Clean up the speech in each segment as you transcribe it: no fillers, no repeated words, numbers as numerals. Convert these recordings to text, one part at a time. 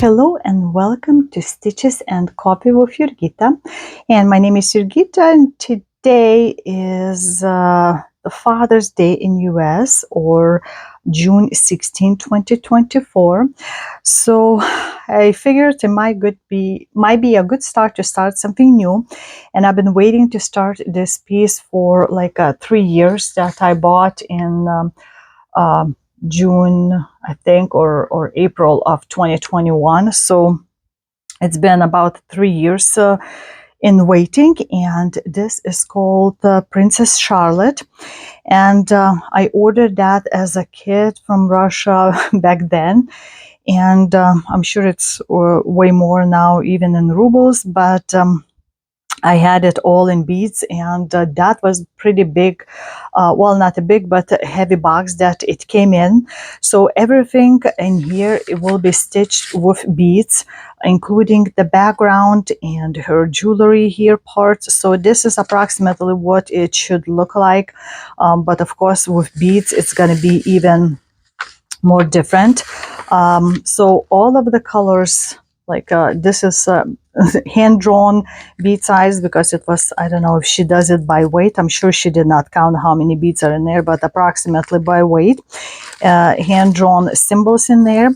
Hello and welcome to Stitches and Copy with Jurgita. And my name is Jurgita, and today is the Father's Day in US, or June 16, 2024. So I figured it might be a good start to start something new. And I've been waiting to start this piece for like 3 years that I bought in June, I think, or April of 2021. So it's been about 3 years in waiting, and this is called Princess Charlotte. And I ordered that as a kit from Russia back then. And I'm sure it's way more now, even in rubles, but I had it all in beads, and that was pretty big. Well, not a big, but a heavy box that it came in. So everything in here, it will be stitched with beads, including the background and her jewelry here parts. So this is approximately what it should look like. But of course, with beads, it's going to be even more different. So all of the colors, like this is hand-drawn bead size, because it was, I don't know if she does it by weight. I'm sure she did not count how many beads are in there, but approximately by weight. Hand-drawn symbols in there.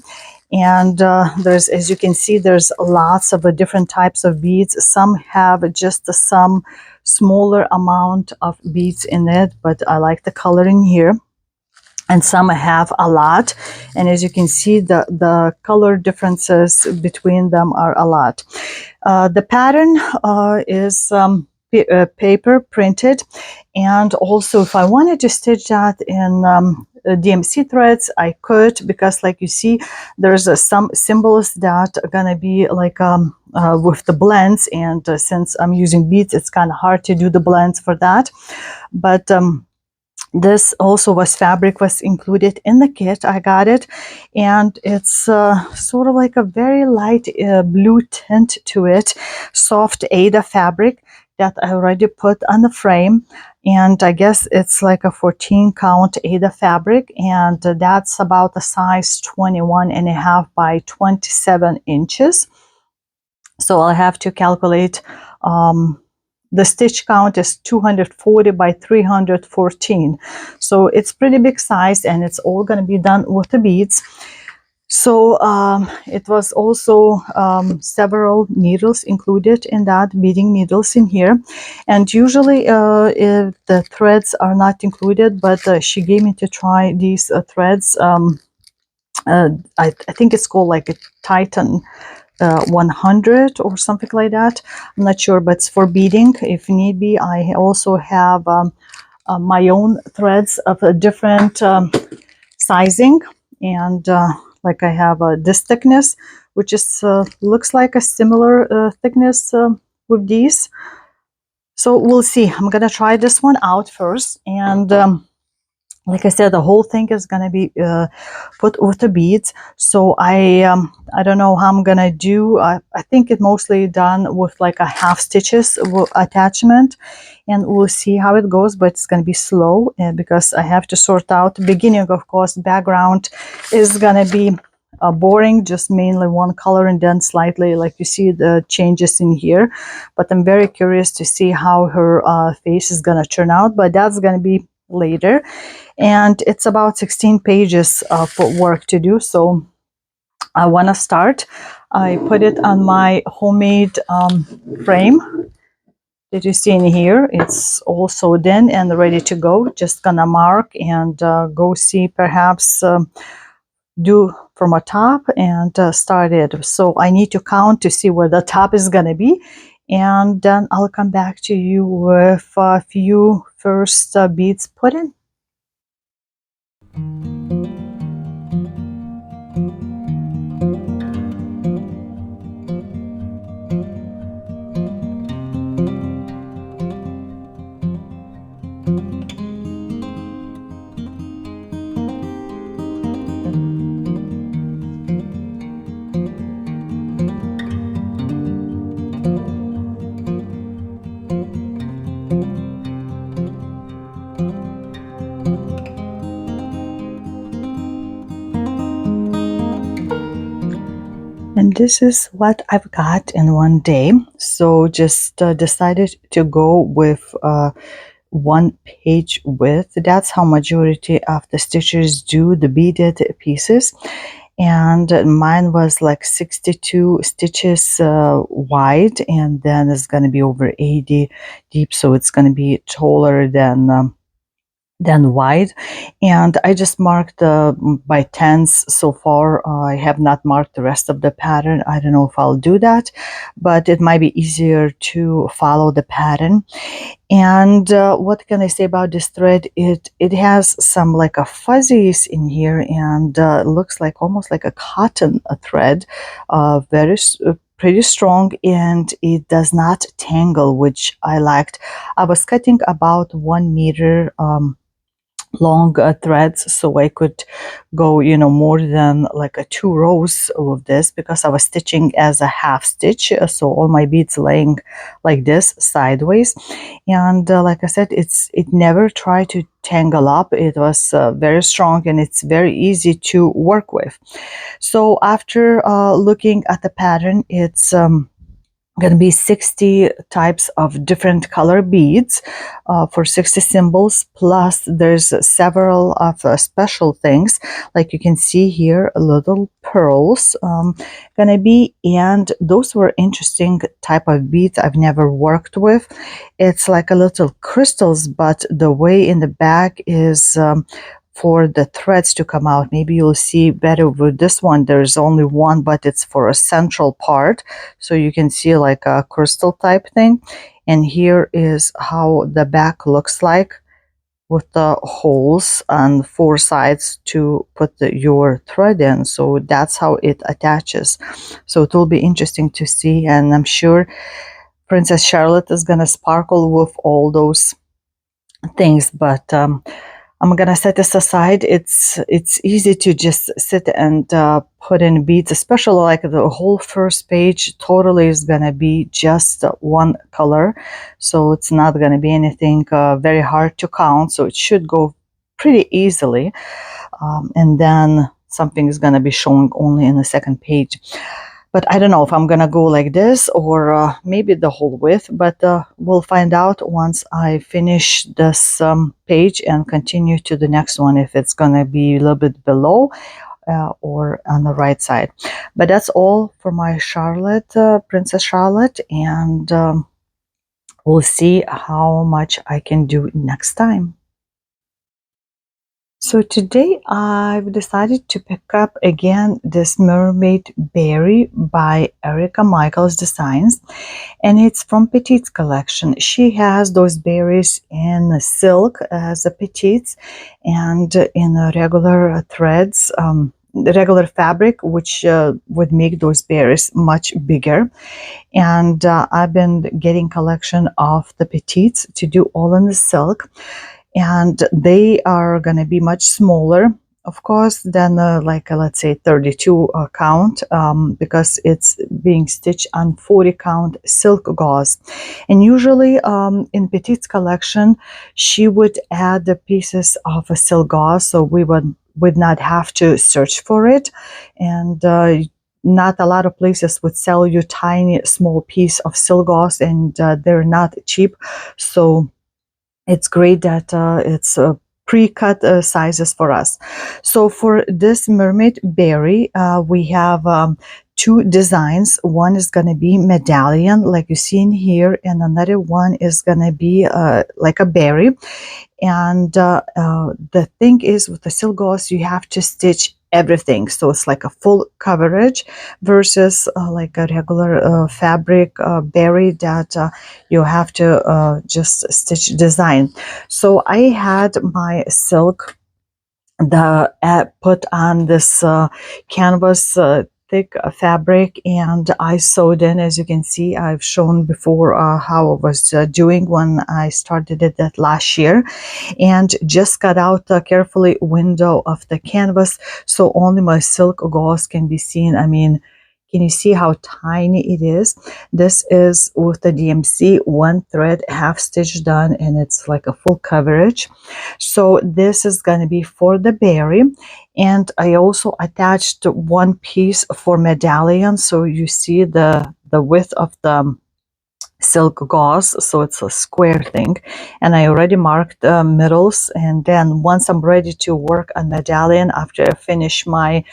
And there's, as you can see, there's lots of different types of beads. Some have just some smaller amount of beads in it, but I like the coloring here. And some have a lot, and as you can see, the color differences between them are a lot. The pattern is paper printed, and also if I wanted to stitch that in DMC threads, I could, because like you see, there's some symbols that are gonna be like with the blends, and since I'm using beads, it's kind of hard to do the blends for that. But this also fabric was included in the kit. I got it, and it's sort of like a very light blue tint to it, soft Ada fabric that I already put on the frame. And I guess it's like a 14 count Ada fabric, and that's about the size 21.5 by 27 inches. So I'll have to calculate. The stitch count is 240 by 314. So it's pretty big size, and it's all going to be done with the beads. So it was also several needles included in that, beading needles in here. And usually if the threads are not included, but she gave me to try these threads. I think it's called like a Titan 100 or something like that. I'm not sure, but it's for beading if need be. I also have my own threads of a different sizing, and like I have this thickness, which is looks like a similar thickness with these. So we'll see. I'm gonna try this one out first, and like I said, the whole thing is gonna be put with the beads. So I don't know how I'm gonna do. I think it mostly done with like a half stitches attachment, and we'll see how it goes. But it's gonna be slow because I have to sort out the beginning. Of course, background is gonna be boring, just mainly one color, and then slightly, like you see, the changes in here. But I'm very curious to see how her face is gonna turn out. But that's gonna be later. And it's about 16 pages of work to do, so I want to start. I put it on my homemade frame that you see in here. It's all sewed in and ready to go. Just gonna mark and go see, perhaps do from a top and start it. So I need to count to see where the top is gonna be, and then I'll come back to you with a few first beads put in. And this is what I've got in one day. So just decided to go with 1 page width. That's how majority of the stitchers do the beaded pieces. And mine was like 62 stitches wide, and then it's going to be over 80 deep, so it's going to be taller than wide. And I just marked by tens so far. I have not marked the rest of the pattern. I don't know if I'll do that, but it might be easier to follow the pattern. And what can I say about this thread? It has some like a fuzzies in here, and it looks like almost like a cotton thread, pretty strong, and it does not tangle, which I liked. I was cutting about 1 meter long threads, so I could go more than like a 2 rows of this, because I was stitching as a half stitch, so all my beads laying like this sideways. And like I said, it never tried to tangle up. It was very strong, and it's very easy to work with. So after looking at the pattern, it's going to be 60 types of different color beads for 60 symbols, plus there's several of special things, like you can see here, little pearls gonna be. And those were interesting type of beads I've never worked with. It's like a little crystals, but the way in the back is for the threads to come out. Maybe you'll see better with this one. There's only one, but it's for a central part, so you can see like a crystal type thing. And here is how the back looks like, with the holes on 4 sides to put your thread in. So that's how it attaches. So it will be interesting to see, and I'm sure Princess Charlotte is gonna sparkle with all those things. But I'm gonna set this aside. It's easy to just sit and put in beads, especially like the whole first page totally is gonna be just one color, so it's not gonna be anything very hard to count, so it should go pretty easily. And then something is gonna be showing only in the second page. But I don't know if I'm gonna go like this, or maybe the whole width, but we'll find out once I finish this page and continue to the next one, if it's gonna be a little bit below or on the right side. But that's all for my Charlotte, Princess Charlotte, and we'll see how much I can do next time. So today I've decided to pick up again this Mermaid Berry by Erica Michaels Designs, and it's from Petite's collection. She has those berries in silk as a Petite's, and in regular threads, the regular fabric, which would make those berries much bigger. And I've been getting collection of the Petites to do all in the silk, and they are going to be much smaller, of course, than like let's say 32 count, because it's being stitched on 40 count silk gauze. And usually in Petite's collection, she would add the pieces of a silk gauze, so we would not have to search for it. And not a lot of places would sell you tiny small piece of silk gauze, and they're not cheap. So it's great that it's pre-cut sizes for us. So for this Mermaid Berry, we have 2 designs. One is going to be medallion, like you see in here, and another one is going to be like a berry. And the thing is, with the silk gauze, you have to stitch everything, so it's like a full coverage, versus like a regular fabric berry that you have to just stitch design. So I had my silk put on this canvas thick fabric, and I sewed in. As you can see, I've shown before how I was doing when I started it that last year, and just cut out carefully window of the canvas, so only my silk gauze can be seen. I mean, Can you see how tiny it is? This is with the DMC, one thread, half stitch done, and it's like a full coverage. So this is going to be for the berry. And I also attached one piece for medallion. So you see the width of the silk gauze, so it's a square thing, and I already marked the middles. And then once I'm ready to work on medallion, after I finish my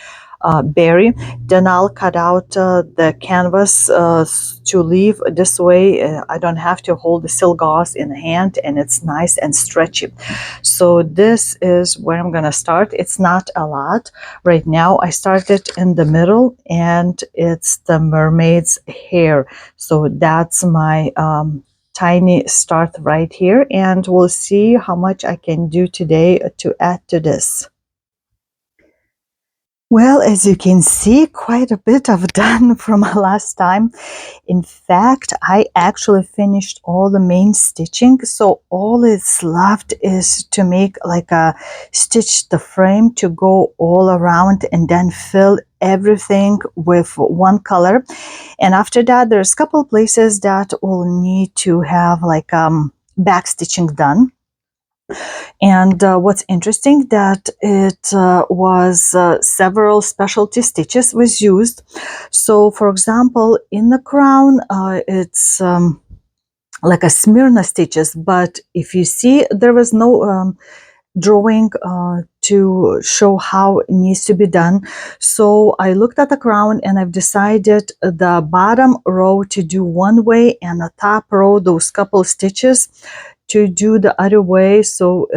berry, then I'll cut out the canvas to leave this way. I don't have to hold the silk gauze in hand, and it's nice and stretchy. So this is where I'm gonna start. It's not a lot right now. I started in the middle, and it's the mermaid's hair. So that's my tiny start right here, and we'll see how much I can do today to add to this. Well, as you can see, quite a bit I've done from last time. In fact, I actually finished all the main stitching, so all it's left is to make like a stitch the frame to go all around and then fill everything with one color. And after that, there's a couple places that will need to have like back stitching done. And what's interesting that it was several specialty stitches was used. So for example, in the crown, it's like a Smyrna stitches, but if you see, there was no drawing to show how it needs to be done. So I looked at the crown, and I've decided the bottom row to do one way, and the top row, those couple stitches, to do the other way. So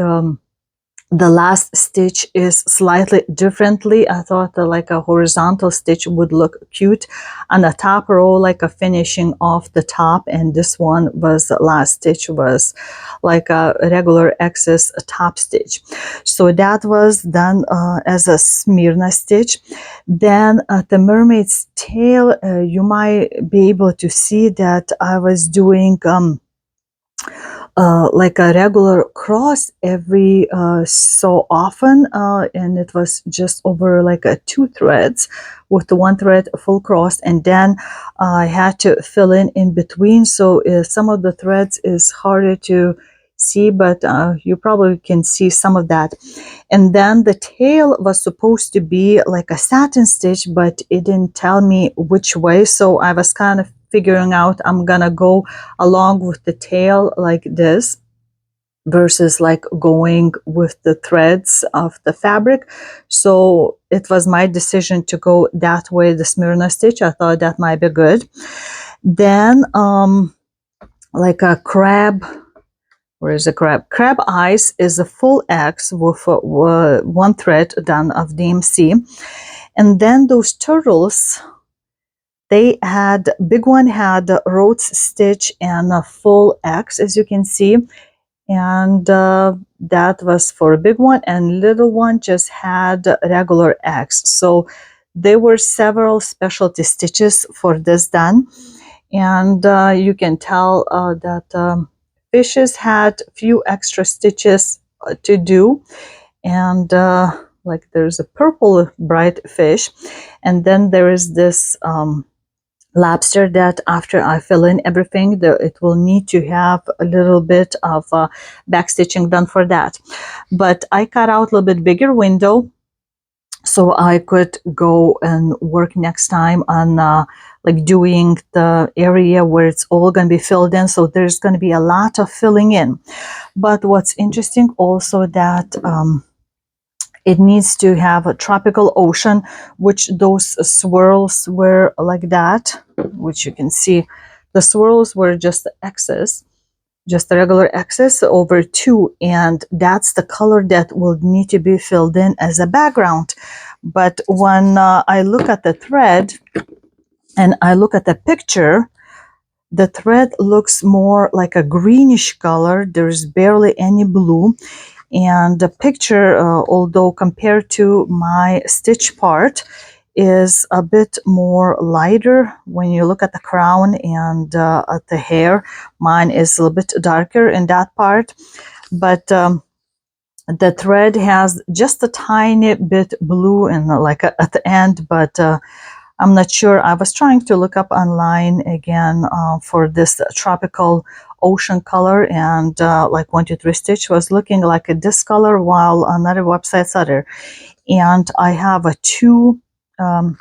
the last stitch is slightly differently. I thought that like a horizontal stitch would look cute on the top row, like a finishing off the top, and this one was the last stitch was like a regular excess top stitch. So that was done as a Smyrna stitch. Then at the mermaid's tail, you might be able to see that I was doing like a regular cross every so often, and it was just over like two threads with the one thread full cross, and then I had to fill in between. So some of the threads is harder to see, but you probably can see some of that. And then the tail was supposed to be like a satin stitch, but it didn't tell me which way, so I was kind of figuring out I'm gonna go along with the tail like this versus like going with the threads of the fabric. So it was my decision to go that way, the Smyrna stitch. I thought that might be good. Then like a crab, where is the crab? Crab eyes is a full X with one thread done of DMC. And then those turtles, they had, big one had a Rhodes stitch and a full X, as you can see. And that was for a big one, and little one just had a regular X. So there were several specialty stitches for this done. And you can tell that fishes had a few extra stitches to do. And like there's a purple bright fish. And then there is this lobster that after I fill in everything, it will need to have a little bit of back stitching done for that. But I cut out a little bit bigger window so I could go and work next time on like doing the area where it's all going to be filled in. So there's going to be a lot of filling in. But what's interesting also that it needs to have a tropical ocean, which those swirls were like that, which you can see. The swirls were just the X's, just the regular X's over 2, and that's the color that will need to be filled in as a background. But when I look at the thread and I look at the picture, the thread looks more like a greenish color. There's barely any blue. And the picture, although compared to my stitch part, is a bit more lighter when you look at the crown and at the hair. Mine is a little bit darker in that part. But the thread has just a tiny bit blue and like at the end, but I'm not sure. I was trying to look up online again for this tropical ocean color, and like 123 Stitch was looking like this color, while another website's other. And I have a um,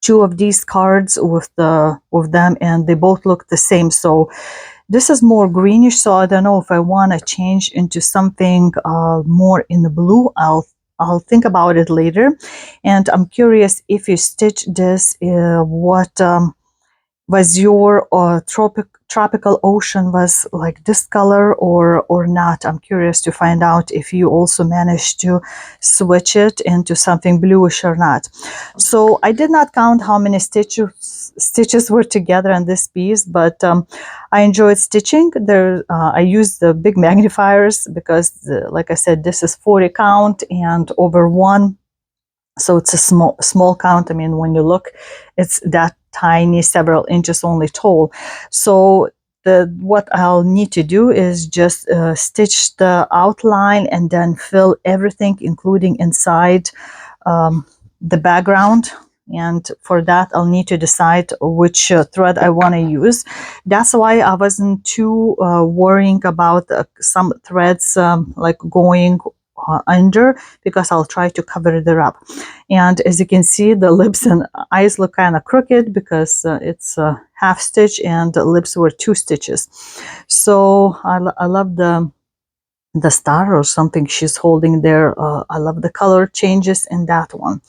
two of these cards with them, and they both look the same. So this is more greenish, so I don't know if I want to change into something more in the blue. I'll think about it later. And I'm curious, if you stitch this, what was your tropical ocean was like this color or not. I'm curious to find out if you also managed to switch it into something bluish or not. So I did not count how many stitches were together in this piece, but I enjoyed stitching. I used the big magnifiers because, like I said, this is 40 count and over one. So it's a small count. I mean, when you look, it's that tiny, several inches only tall. So what I'll need to do is just stitch the outline and then fill everything, including inside the background. And for that, I'll need to decide which thread I want to use. That's why I wasn't too worrying about some threads like going under, because I'll try to cover it up. And as you can see, the lips and eyes look kind of crooked because it's half stitch and the lips were 2 stitches. So I love the star or something she's holding there. I love the color changes in that one.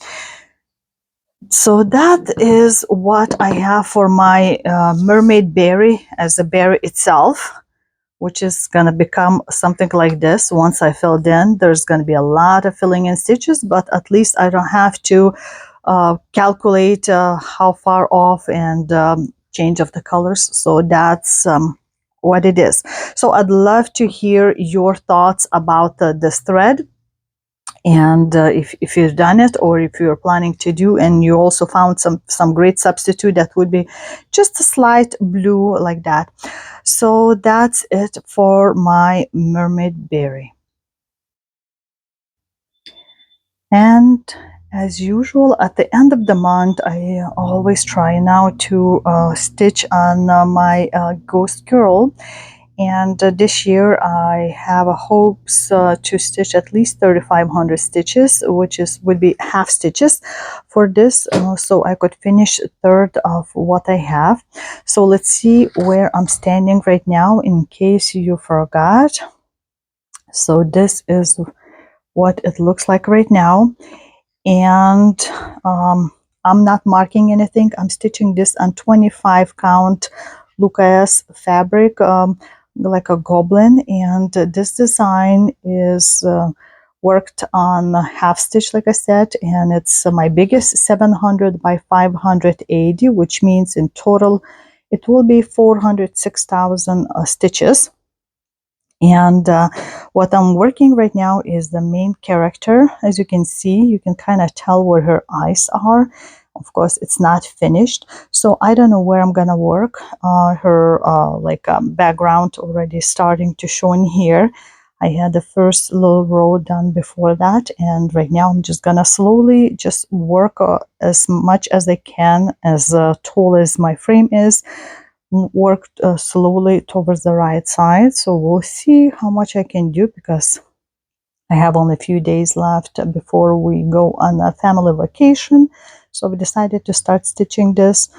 So that is what I have for my mermaid berry as a berry itself, which is going to become something like this. Once I filled in, there's going to be a lot of filling in stitches, but at least I don't have to calculate how far off and change of the colors. So that's what it is. So I'd love to hear your thoughts about this thread. And if you've done it, or if you're planning to do, and you also found some great substitute that would be just a slight blue like that. So that's it for my mermaid berry. And as usual, at the end of the month, I always try now to stitch on my ghost girl. And this year I have hopes to stitch at least 3,500 stitches, which would be half stitches for this, so I could finish a third of what I have. So let's see where I'm standing right now, in case you forgot. So this is what it looks like right now. And I'm not marking anything. I'm stitching this on 25 count Lucas fabric, like a goblin. And this design is worked on half stitch, like I said, and it's my biggest 700 by 580, which means in total it will be 406,000 stitches. And what I'm working right now is the main character. As you can see, you can kind of tell where her eyes are. Of course, it's not finished, so I don't know where I'm gonna work. Her background already starting to show in here. I had the first little row done before that, and right now I'm just gonna slowly just work as much as I can, as tall as my frame is, work slowly towards the right side. So we'll see how much I can do, because I have only a few days left before we go on a family vacation. So we decided to start stitching this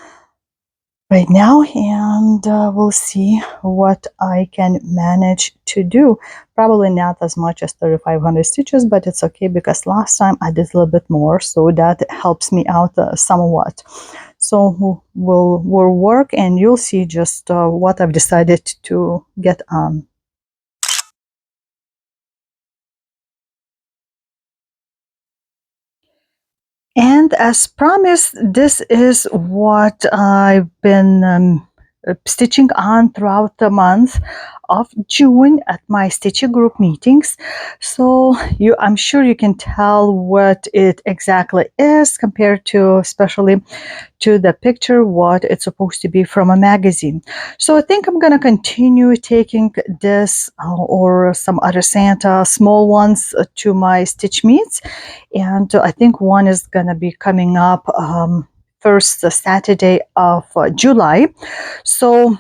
right now, and we'll see what I can manage to do. Probably not as much as 3,500 stitches, but it's okay, because last time I did a little bit more, so that helps me out somewhat. So we'll work, and you'll see just what I've decided to get on. And as promised, this is what I've been stitching on throughout the month of June at my stitching group meetings. So I'm sure you can tell what it exactly is, compared to, especially to the picture, what it's supposed to be from a magazine. So I think I'm going to continue taking this or some other Santa small ones to my stitch meets. And I think one is going to be coming up first Saturday of July. So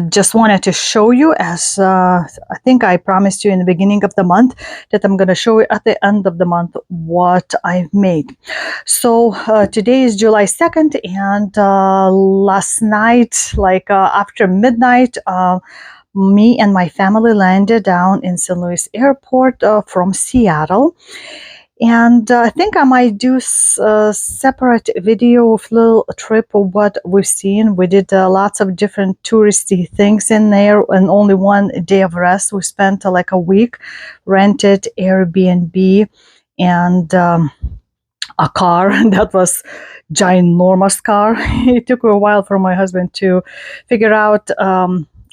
just wanted to show you, as I think I promised you in the beginning of the month, that I'm going to show you at the end of the month what I've made. So today is July 2nd, and last night, like after midnight, me and my family landed down in St. Louis Airport from Seattle. And I think I might do a separate video of little trip of what we've seen. We did lots of different touristy things in there, and only one day of rest. We spent like a week, rented Airbnb, and a car that was ginormous car. It took a while for my husband to figure out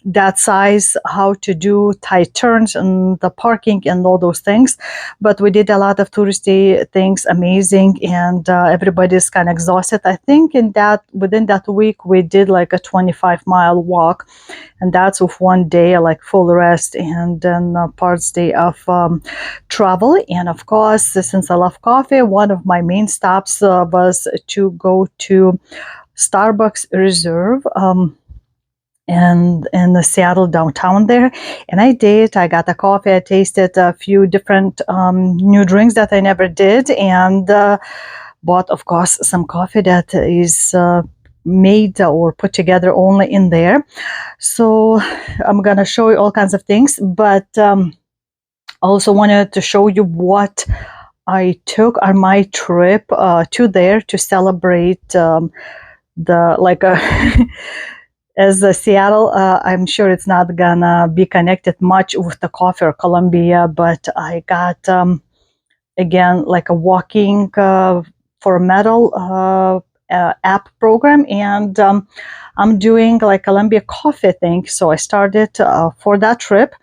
that size, how to do tight turns and the parking and all those things. But we did a lot of touristy things, amazing, and everybody's kind of exhausted. I think within that week we did like a 25-mile walk, and that's with one day like full rest and then parts day of travel. And of course, since I love coffee, one of my main stops was to go to Starbucks Reserve. And in the Seattle downtown there, and I did. I got a coffee. I tasted a few different new drinks that I never did, and bought, of course, some coffee that is made or put together only in there. So I'm gonna show you all kinds of things, but also wanted to show you what I took on my trip to there to celebrate the like a. As Seattle, I'm sure it's not gonna be connected much with the coffee or Colombia, but I got, again, like a walking for metal app program, and I'm doing like Colombia coffee thing. So I started for that trip,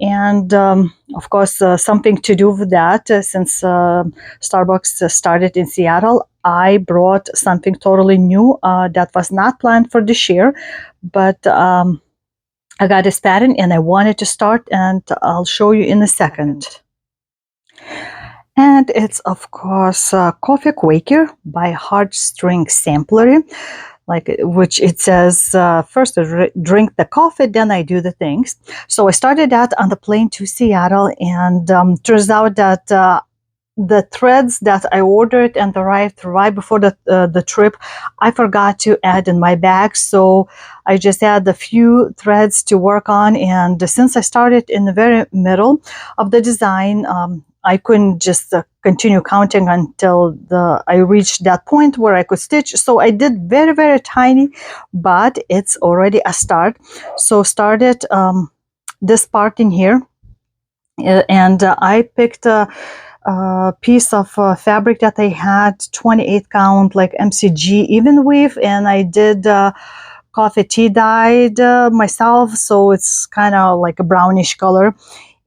and of course, something to do with that, since Starbucks started in Seattle, I brought something totally new that was not planned for this year, but I got this pattern and I wanted to start, and I'll show you in a second. And it's, of course, Coffee Quaker by Heartstring Samplery, which it says, first I drink the coffee, then I do the things. So I started that on the plane to Seattle, and turns out that the threads that I ordered and arrived right before the trip, I forgot to add in my bag. So I just had a few threads to work on. And since I started in the very middle of the design, I couldn't just continue counting until I reached that point where I could stitch. So I did very, very tiny, but it's already a start. So started this part in here, and I picked a piece of fabric that I had, 28 count, like MCG even weave, and I did coffee tea dyed myself, so it's kind of like a brownish color.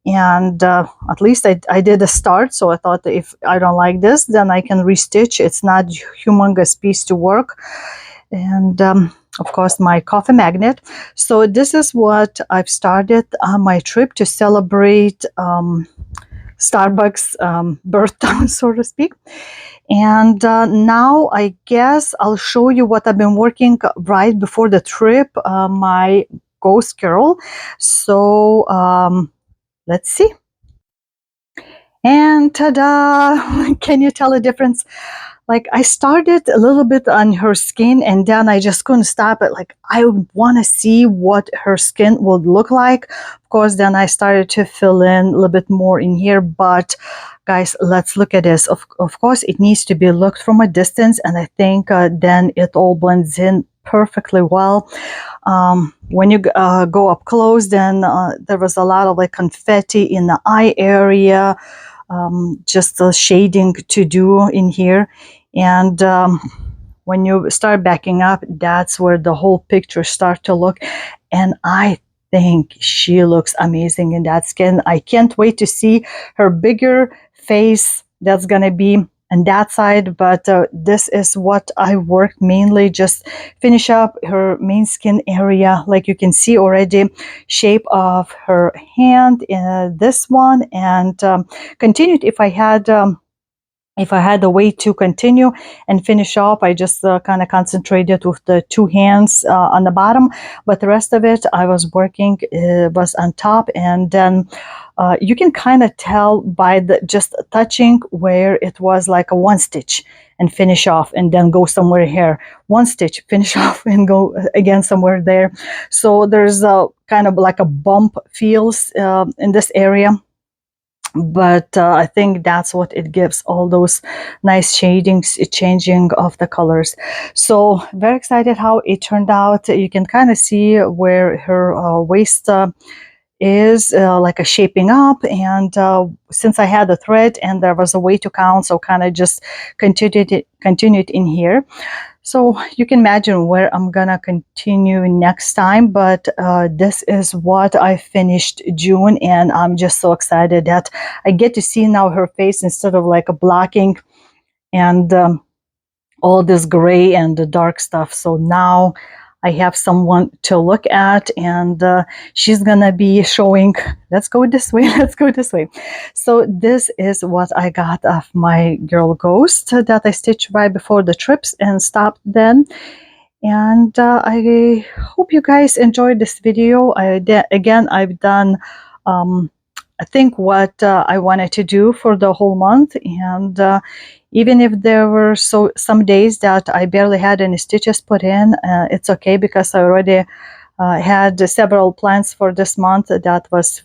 And at least I did a start, so I thought if I don't like this, then I can restitch. It's not humongous piece to work. And of course, my coffee magnet. So this is what I've started on my trip to celebrate Starbucks birthday, so to speak. And now I guess I'll show you what I've been working right before the trip, my ghost girl. So let's see. And ta-da! Can you tell the difference? Like, I started a little bit on her skin, and then I just couldn't stop it. Like, I want to see what her skin would look like. Of course, then I started to fill in a little bit more in here. But guys, let's look at this. Of course, it needs to be looked from a distance, and I think then it all blends in perfectly well. When you go up close, then there was a lot of like confetti in the eye area, just a shading to do in here. And when you start backing up, that's where the whole picture starts to look. And I think she looks amazing in that skin. I can't wait to see her bigger face that's going to be on that side. But this is what I worked mainly, just finish up her main skin area. Like you can see already, shape of her hand in this one, and continued if I had if I had a way to continue and finish off, I just kind of concentrated with the two hands on the bottom, but the rest of it I was working was on top. And then you can kind of tell by the just touching where it was like a one stitch and finish off and then go somewhere here, one stitch, finish off and go again somewhere there. So there's a kind of like a bump feels in this area, but I think that's what it gives, all those nice shadings, changing of the colors. So very excited how it turned out. You can kind of see where her waist is like a shaping up, and since I had the thread and there was a way to count, so kind of just continued in here. So you can imagine where I'm gonna continue next time, but this is what I finished June, and I'm just so excited that I get to see now her face instead of like a blocking and all this gray and the dark stuff. So now I have someone to look at, and she's gonna be showing, let's go this way, let's go this way. So this is what I got of my girl ghost that I stitched right before the trips and stopped then. And I hope you guys enjoyed this video. Again, I've done I think what I wanted to do for the whole month, and even if there were some days that I barely had any stitches put in, it's okay, because I already had several plans for this month that was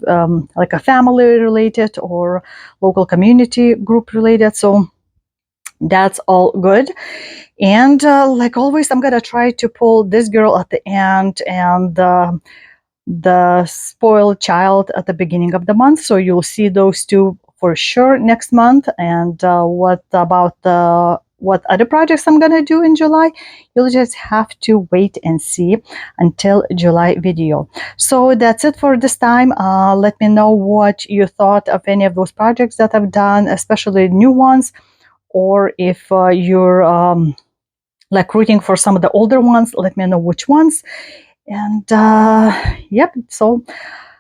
like a family related or local community group related, so that's all good. And like always, I'm gonna try to pull this girl at the end and the spoiled child at the beginning of the month. So you'll see those two for sure next month. And what about what other projects I'm gonna do in July? You'll just have to wait and see until July video. So that's it for this time. Let me know what you thought of any of those projects that I've done, especially new ones, or if you're like rooting for some of the older ones, let me know which ones. And yep, so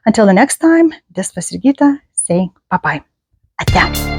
until the next time, this was Jurgita saying bye-bye. At